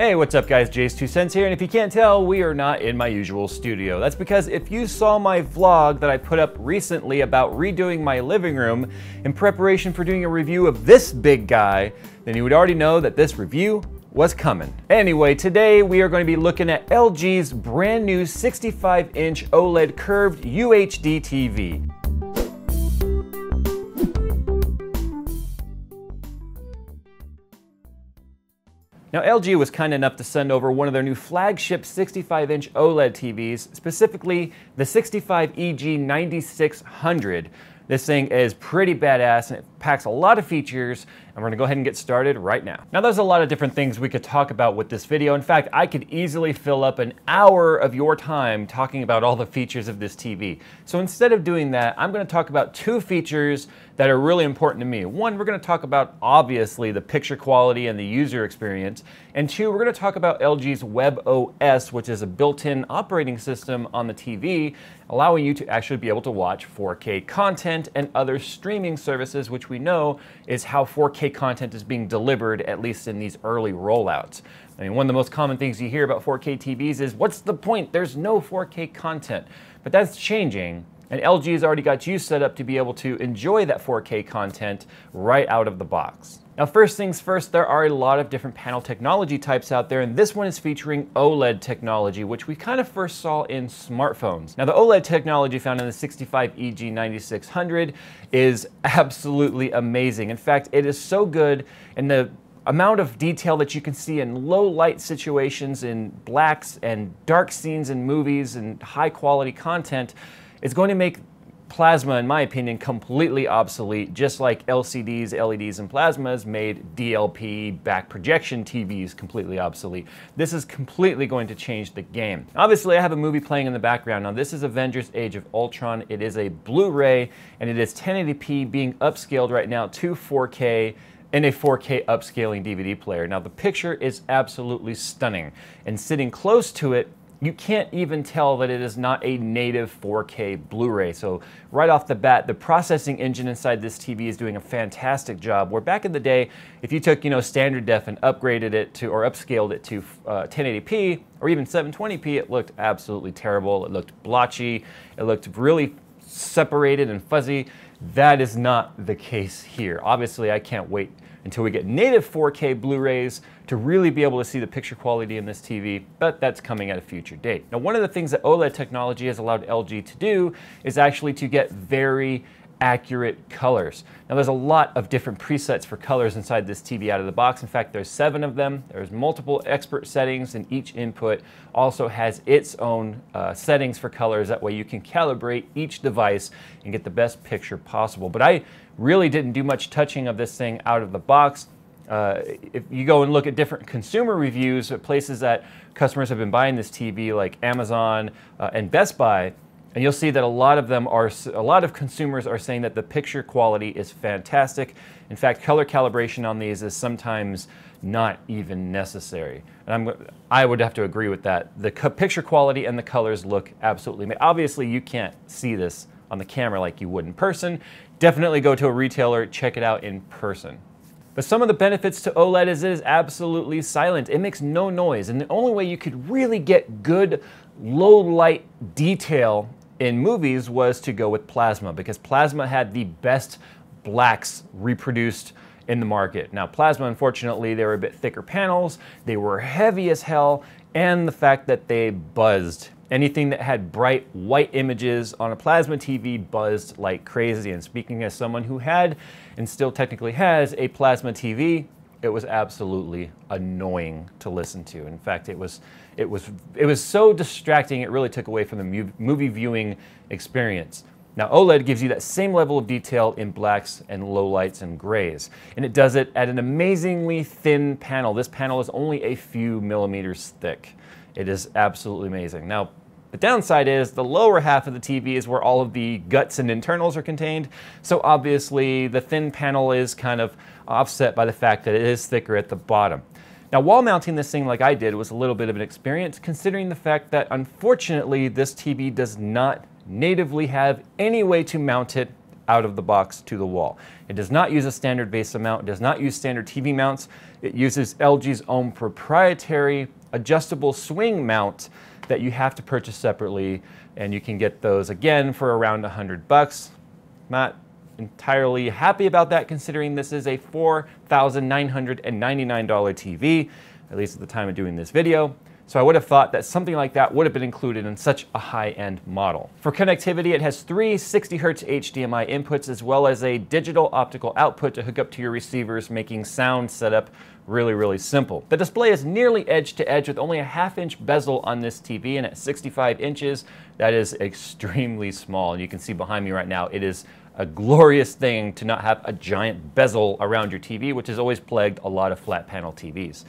Hey, what's up guys, JayzTwoCents here, and if you can't tell, we are not in my usual studio. That's because if you saw my vlog that I put up recently about redoing my living room in preparation for doing a review of this big guy, then you would already know that this review was coming. Anyway, today we are going to be looking at LG's brand new 65-inch OLED curved UHD TV. Now, LG was kind enough to send over one of their new flagship 65-inch OLED TVs, specifically the 65EG9600. This thing is pretty badass and it packs a lot of features, and we're gonna go ahead and get started right now. Now, there's a lot of different things we could talk about with this video. In fact, I could easily fill up an hour of your time talking about all the features of this TV. So instead of doing that, I'm gonna talk about two features that are really important to me. One, we're gonna talk about, obviously, the picture quality and the user experience. And two, we're gonna talk about LG's WebOS, which is a built-in operating system on the TV, allowing you to actually be able to watch 4K content and other streaming services, which we know is how 4K content is being delivered, at least in these early rollouts. I mean, one of the most common things you hear about 4K TVs is, what's the point? There's no 4K content. But that's changing. And LG has already got you set up to be able to enjoy that 4K content right out of the box. Now, first things first, there are a lot of different panel technology types out there, and this one is featuring OLED technology, which we kind of first saw in smartphones. Now, the OLED technology found in the 65EG9600 is absolutely amazing. In fact, it is so good, and the amount of detail that you can see in low light situations, in blacks and dark scenes in movies and high quality content, is going to make plasma, in my opinion, completely obsolete, just like LCDs, LEDs, and plasmas made DLP back projection TVs completely obsolete. This is completely going to change the game. Obviously, I have a movie playing in the background. Now, this is Avengers Age of Ultron. It is a Blu-ray, and it is 1080p being upscaled right now to 4K in a 4K upscaling DVD player. Now, the picture is absolutely stunning, and sitting close to it, you can't even tell that it is not a native 4K Blu-ray. So right off the bat, the processing engine inside this TV is doing a fantastic job. Where back in the day, if you took, standard def and upgraded it to, or upscaled it to 1080p or even 720p, it looked absolutely terrible. It looked blotchy. It looked really separated and fuzzy. That is not the case here. Obviously, I can't wait until we get native 4K Blu-rays to really be able to see the picture quality in this TV, but that's coming at a future date. Now, one of the things that OLED technology has allowed LG to do is actually to get very accurate colors. Now, there's a lot of different presets for colors inside this TV out of the box. In fact, there's 7 of them. There's multiple expert settings, and each input also has its own settings for colors. That way you can calibrate each device and get the best picture possible. But I really didn't do much touching of this thing out of the box. If you go and look at different consumer reviews at places that customers have been buying this TV, like Amazon and Best Buy, and you'll see that a lot of consumers are saying that the picture quality is fantastic. In fact, color calibration on these is sometimes not even necessary. And I would have to agree with that. The picture quality and the colors look absolutely amazing. Obviously, you can't see this on the camera like you would in person. Definitely go to a retailer, check it out in person. But some of the benefits to OLED is it is absolutely silent. It makes no noise, and the only way you could really get good low light detail in movies was to go with plasma, because plasma had the best blacks reproduced in the market. Now, plasma, unfortunately, they were a bit thicker panels, they were heavy as hell, and the fact that they buzzed. Anything that had bright white images on a plasma TV buzzed like crazy. And speaking as someone who had, and still technically has, a plasma TV, it was absolutely annoying to listen to. In fact, it was so distracting, it really took away from the movie viewing experience. Now, OLED gives you that same level of detail in blacks and lowlights and grays, and it does it at an amazingly thin panel. This panel is only a few millimeters thick. It is absolutely amazing. Now, the downside is the lower half of the TV is where all of the guts and internals are contained, so obviously the thin panel is kind of offset by the fact that it is thicker at the bottom. Now, wall mounting this thing like I did was a little bit of an experience, considering the fact that unfortunately this TV does not natively have any way to mount it out of the box to the wall. It does not use a standard base mount. It does not use standard TV mounts. It uses LG's own proprietary adjustable swing mount that you have to purchase separately, and you can get those again for around $100. Not entirely happy about that, considering this is a $4,999 TV, at least at the time of doing this video. So I would have thought that something like that would have been included in such a high-end model. For connectivity, it has 3 60Hz HDMI inputs as well as a digital optical output to hook up to your receivers, making sound setup really, really simple. The display is nearly edge to edge with only a 1/2-inch bezel on this TV, and at 65 inches, that is extremely small. And you can see behind me right now, it is a glorious thing to not have a giant bezel around your TV, which has always plagued a lot of flat panel TVs.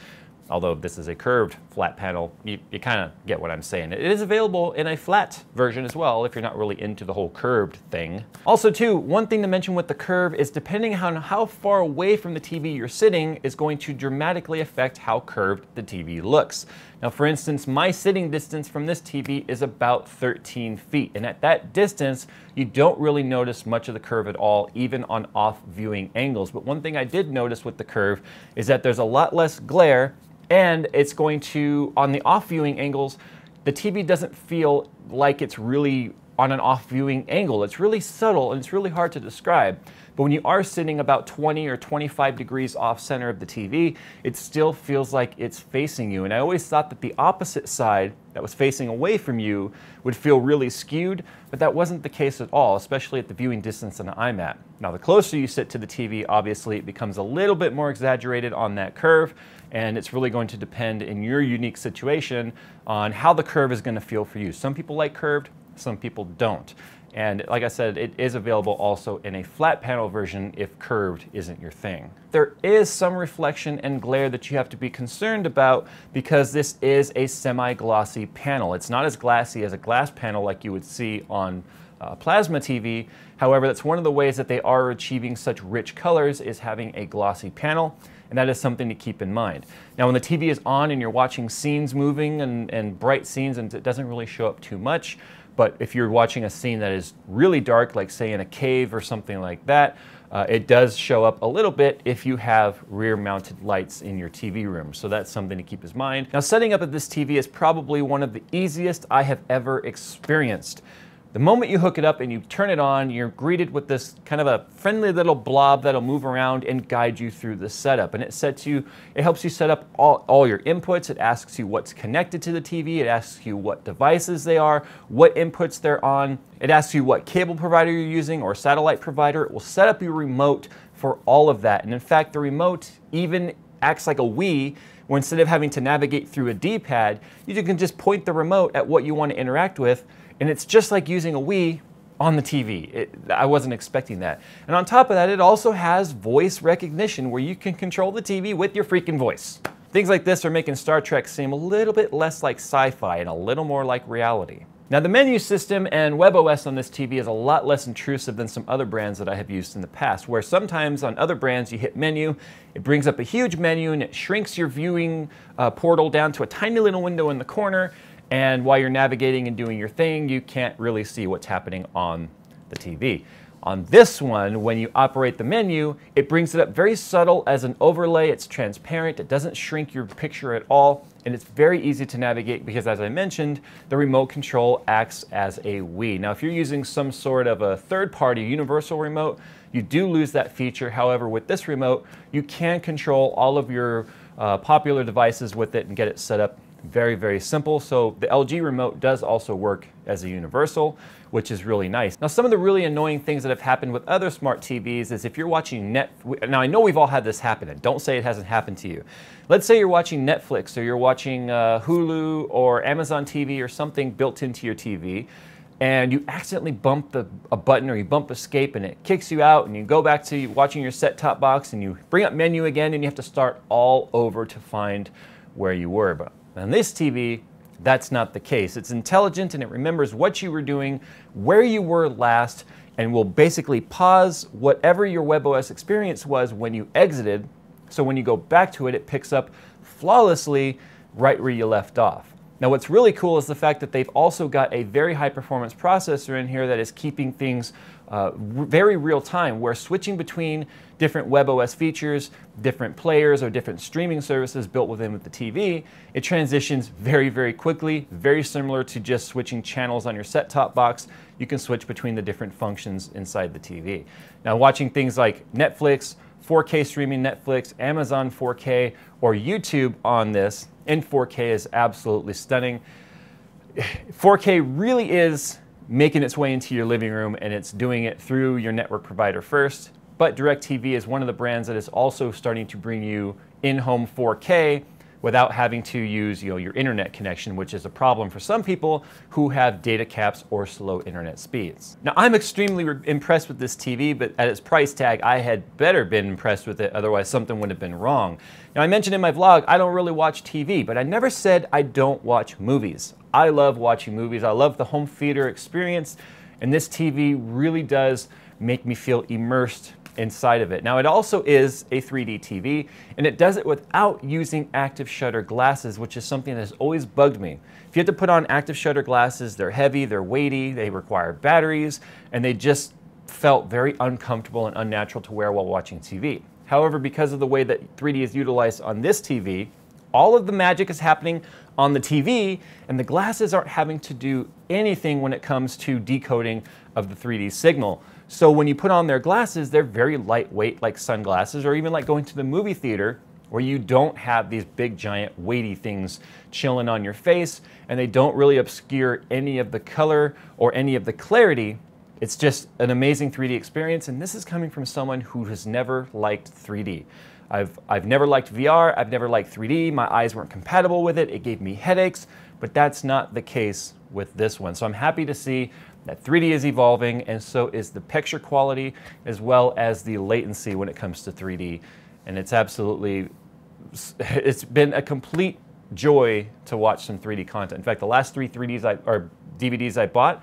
Although this is a curved flat panel, you kind of get what I'm saying. It is available in a flat version as well if you're not really into the whole curved thing. Also too, one thing to mention with the curve is depending on how far away from the TV you're sitting is going to dramatically affect how curved the TV looks. Now for instance, my sitting distance from this TV is about 13 feet. And at that distance, you don't really notice much of the curve at all, even on off viewing angles. But one thing I did notice with the curve is that there's a lot less glare. And it's going to, on the off viewing angles, the TV doesn't feel like it's really on an off viewing angle. It's really subtle and it's really hard to describe. But when you are sitting about 20 or 25 degrees off center of the TV, it still feels like it's facing you. And I always thought that the opposite side that was facing away from you would feel really skewed, but that wasn't the case at all, especially at the viewing distance that I'm at. Now, the closer you sit to the TV, obviously it becomes a little bit more exaggerated on that curve, and it's really going to depend in your unique situation on how the curve is going to feel for you. Some people like curved, some people don't. And like I said, it is available also in a flat panel version if curved isn't your thing. There is some reflection and glare that you have to be concerned about because this is a semi-glossy panel. It's not as glassy as a glass panel like you would see on plasma TV. However, that's one of the ways that they are achieving such rich colors is having a glossy panel. And that is something to keep in mind. Now, when the TV is on and you're watching scenes moving and bright scenes, and it doesn't really show up too much, but if you're watching a scene that is really dark, like say in a cave or something like that, it does show up a little bit if you have rear-mounted lights in your TV room. So that's something to keep in mind. Now, setting up of this TV is probably one of the easiest I have ever experienced. The moment you hook it up and you turn it on, you're greeted with this kind of a friendly little blob that'll move around and guide you through the setup. And it helps you set up all your inputs. It asks you what's connected to the TV. It asks you what devices they are, what inputs they're on. It asks you what cable provider you're using or satellite provider. It will set up your remote for all of that. And in fact, the remote even acts like a Wii, where instead of having to navigate through a D-pad, you can just point the remote at what you want to interact with. And it's just like using a Wii on the TV. I wasn't expecting that. And on top of that, it also has voice recognition where you can control the TV with your freaking voice. Things like this are making Star Trek seem a little bit less like sci-fi and a little more like reality. Now, the menu system and WebOS on this TV is a lot less intrusive than some other brands that I have used in the past, where sometimes on other brands you hit menu, it brings up a huge menu and it shrinks your viewing portal down to a tiny little window in the corner. And while you're navigating and doing your thing, you can't really see what's happening on the TV. On this one, when you operate the menu, it brings it up very subtle as an overlay. It's transparent. It doesn't shrink your picture at all. And it's very easy to navigate because, as I mentioned, the remote control acts as a Wii. Now, if you're using some sort of a third-party universal remote, you do lose that feature. However, with this remote, you can control all of your popular devices with it and get it set up very, very simple. So the LG remote does also work as a universal, which is really nice. Now, some of the really annoying things that have happened with other smart TVs is if you're watching now I know we've all had this happen, and don't say it hasn't happened to you. Let's say you're watching Netflix or you're watching Hulu or Amazon TV or something built into your TV, and you accidentally bump a button or you bump escape and it kicks you out, and you go back to watching your set-top box and you bring up menu again and you have to start all over to find where you were. But on this TV, that's not the case. It's intelligent and it remembers what you were doing, where you were last, and will basically pause whatever your WebOS experience was when you exited. So when you go back to it, it picks up flawlessly right where you left off. Now what's really cool is the fact that they've also got a very high performance processor in here that is keeping things very real time, where switching between different WebOS features, different players, or different streaming services built within the TV, it transitions very, very quickly, very similar to just switching channels on your set-top box. You can switch between the different functions inside the TV. Now watching things like Netflix, 4K streaming Netflix, Amazon 4K, or YouTube on this in 4K is absolutely stunning. 4K really is making its way into your living room, and it's doing it through your network provider first. But DirecTV is one of the brands that is also starting to bring you in-home 4K without having to use your internet connection, which is a problem for some people who have data caps or slow internet speeds. Now, I'm extremely impressed with this TV, but at its price tag, I had better been impressed with it, otherwise something would have been wrong. Now, I mentioned in my vlog, I don't really watch TV, but I never said I don't watch movies. I love watching movies. I love the home theater experience, and this TV really does make me feel immersed inside of it. Now, it also is a 3D TV, and it does it without using active shutter glasses, which is something that has always bugged me. If you have to put on active shutter glasses, they're heavy, they're weighty, they require batteries, and they just felt very uncomfortable and unnatural to wear while watching TV. However, because of the way that 3D is utilized on this TV, all of the magic is happening on the TV, and the glasses aren't having to do anything when it comes to decoding of the 3D signal. So when you put on their glasses, they're very lightweight, like sunglasses, or even like going to the movie theater, where you don't have these big, giant, weighty things chilling on your face, and they don't really obscure any of the color or any of the clarity. It's just an amazing 3D experience, and this is coming from someone who has never liked 3D. I've never liked VR, I've never liked 3D, my eyes weren't compatible with it, it gave me headaches, but that's not the case with this one. So I'm happy to see that 3D is evolving, and so is the picture quality as well as the latency when it comes to 3D. And it's been a complete joy to watch some 3D content. In fact, the last 3 DVDs I bought,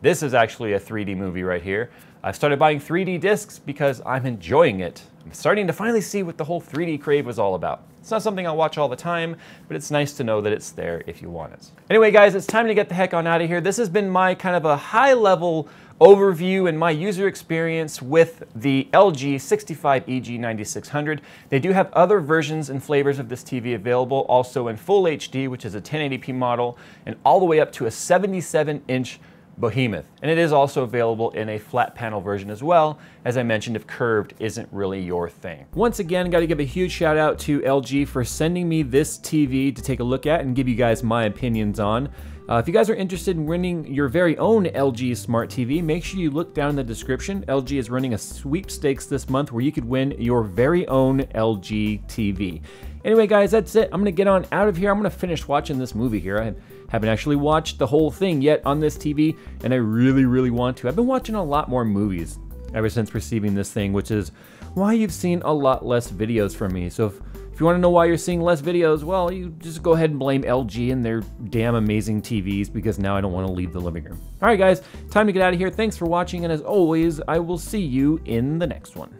this is actually a 3D movie right here. I've started buying 3D discs because I'm enjoying it. I'm starting to finally see what the whole 3D crave was all about. It's not something I'll watch all the time, but it's nice to know that it's there if you want it. Anyway, guys, it's time to get the heck on out of here. This has been my kind of a high-level overview and my user experience with the LG 65EG9600. They do have other versions and flavors of this TV available, also in Full HD, which is a 1080p model, and all the way up to a 77-inch behemoth. And it is also available in a flat panel version as well, as I mentioned, if curved isn't really your thing. Once again, got to give a huge shout out to LG for sending me this TV to take a look at and give you guys my opinions on. If you guys are interested in winning your very own LG Smart TV, make sure you look down in the description. LG is running a sweepstakes this month where you could win your very own LG TV. Anyway, guys, that's it. I'm going to get on out of here. I'm going to finish watching this movie here. I haven't actually watched the whole thing yet on this TV, and I really, really want to. I've been watching a lot more movies ever since receiving this thing, which is why you've seen a lot less videos from me. So if you want to know why you're seeing less videos, well, you just go ahead and blame LG and their damn amazing TVs, because now I don't want to leave the living room. All right, guys, time to get out of here. Thanks for watching, and as always, I will see you in the next one.